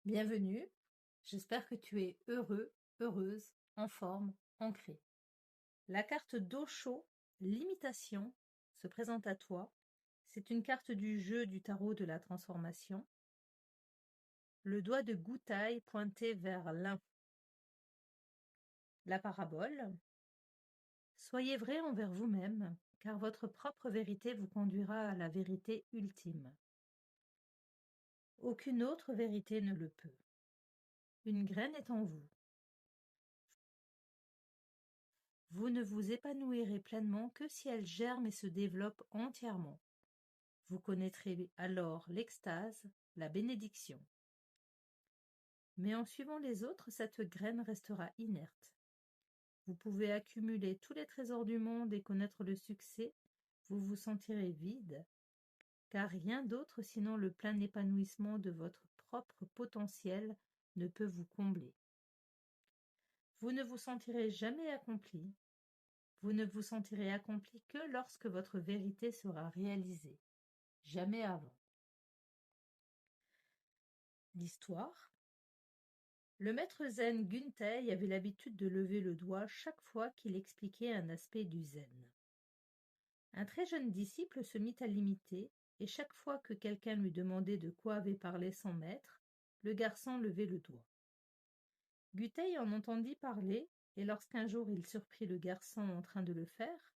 Bienvenue, j'espère que tu es heureux, heureuse, en forme, ancré. La carte d'Osho, l'imitation, se présente à toi. C'est une carte du jeu du tarot de la transformation. Le doigt de Gutai pointé vers l'un. La parabole. Soyez vrai envers vous-même, car votre propre vérité vous conduira à la vérité ultime. Aucune autre vérité ne le peut. Une graine est en vous. Vous ne vous épanouirez pleinement que si elle germe et se développe entièrement. Vous connaîtrez alors l'extase, la bénédiction. Mais en suivant les autres, cette graine restera inerte. Vous pouvez accumuler tous les trésors du monde et connaître le succès, vous vous sentirez vide, car rien d'autre sinon le plein épanouissement de votre propre potentiel ne peut vous combler. Vous ne vous sentirez jamais accompli. Vous ne vous sentirez accompli que lorsque votre vérité sera réalisée, jamais avant. L'histoire. Le maître zen Guntei avait l'habitude de lever le doigt chaque fois qu'il expliquait un aspect du zen. Un très jeune disciple se mit à l'imiter, et chaque fois que quelqu'un lui demandait de quoi avait parlé son maître, le garçon levait le doigt. Guntei en entendit parler, et lorsqu'un jour il surprit le garçon en train de le faire,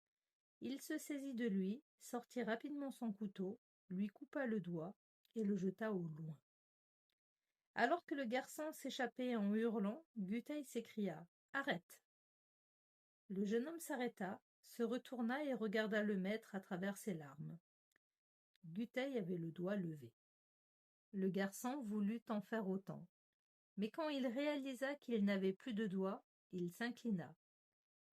il se saisit de lui, sortit rapidement son couteau, lui coupa le doigt et le jeta au loin. Alors que le garçon s'échappait en hurlant, Guntei s'écria « Arrête !» Le jeune homme s'arrêta, se retourna et regarda le maître à travers ses larmes. Guntei avait le doigt levé. Le garçon voulut en faire autant, mais quand il réalisa qu'il n'avait plus de doigt, il s'inclina.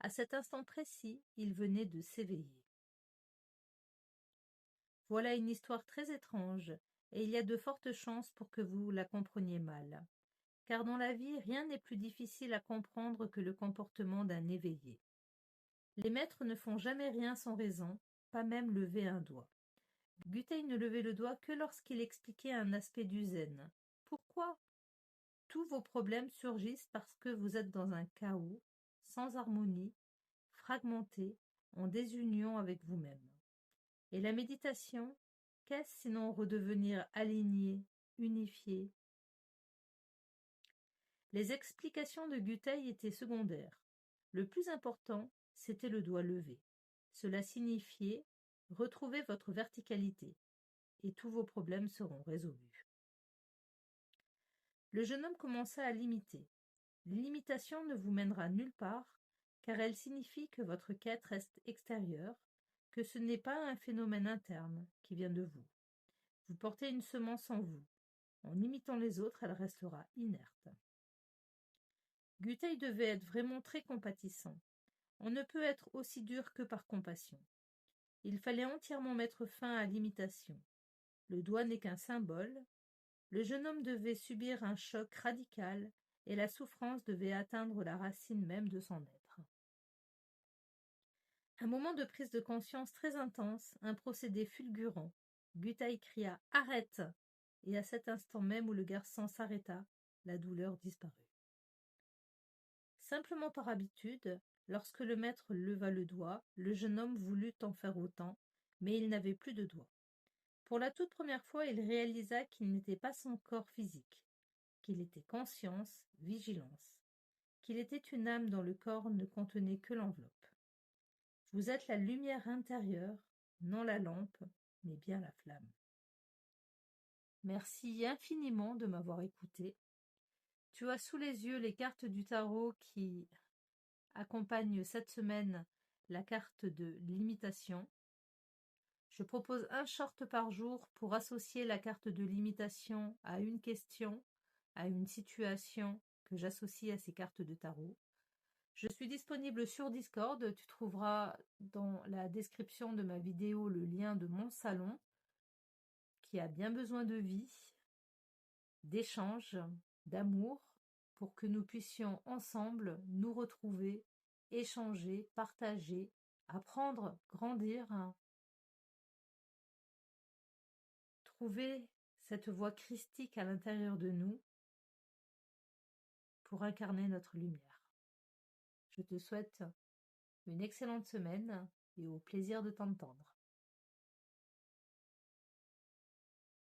À cet instant précis, il venait de s'éveiller. Voilà une histoire très étrange, et il y a de fortes chances pour que vous la compreniez mal. Car dans la vie, rien n'est plus difficile à comprendre que le comportement d'un éveillé. Les maîtres ne font jamais rien sans raison, pas même lever un doigt. Guntei ne levait le doigt que lorsqu'il expliquait un aspect du zen. Pourquoi? Tous vos problèmes surgissent parce que vous êtes dans un chaos, sans harmonie, fragmenté, en désunion avec vous-même. Et la méditation, qu'est-ce sinon redevenir aligné, unifié? Les explications de Guntei étaient secondaires. Le plus important, c'était le doigt levé. Cela signifiait « retrouvez votre verticalité » et tous vos problèmes seront résolus. Le jeune homme commença à l'imiter. L'imitation ne vous mènera nulle part, car elle signifie que votre quête reste extérieure, que ce n'est pas un phénomène interne qui vient de vous. Vous portez une semence en vous. En imitant les autres, elle restera inerte. Guntei devait être vraiment très compatissant. On ne peut être aussi dur que par compassion. Il fallait entièrement mettre fin à l'imitation. Le doigt n'est qu'un symbole. Le jeune homme devait subir un choc radical et la souffrance devait atteindre la racine même de son être. Un moment de prise de conscience très intense, un procédé fulgurant. Guntei cria « Arrête !» et à cet instant même où le garçon s'arrêta, la douleur disparut. Simplement par habitude, lorsque le maître leva le doigt, le jeune homme voulut en faire autant, mais il n'avait plus de doigt. Pour la toute première fois, il réalisa qu'il n'était pas son corps physique, qu'il était conscience, vigilance, qu'il était une âme dont le corps ne contenait que l'enveloppe. Vous êtes la lumière intérieure, non la lampe, mais bien la flamme. Merci infiniment de m'avoir écouté. Tu as sous les yeux les cartes du tarot qui accompagnent cette semaine la carte de l'imitation. Je propose un short par jour pour associer la carte de l'imitation à une question, à une situation que j'associe à ces cartes de tarot. Je suis disponible sur Discord. Tu trouveras dans la description de ma vidéo le lien de mon salon qui a bien besoin de vie, d'échange, d'amour, pour que nous puissions ensemble nous retrouver, échanger, partager, apprendre, grandir, trouver cette voie christique à l'intérieur de nous pour incarner notre lumière. Je te souhaite une excellente semaine et au plaisir de t'entendre.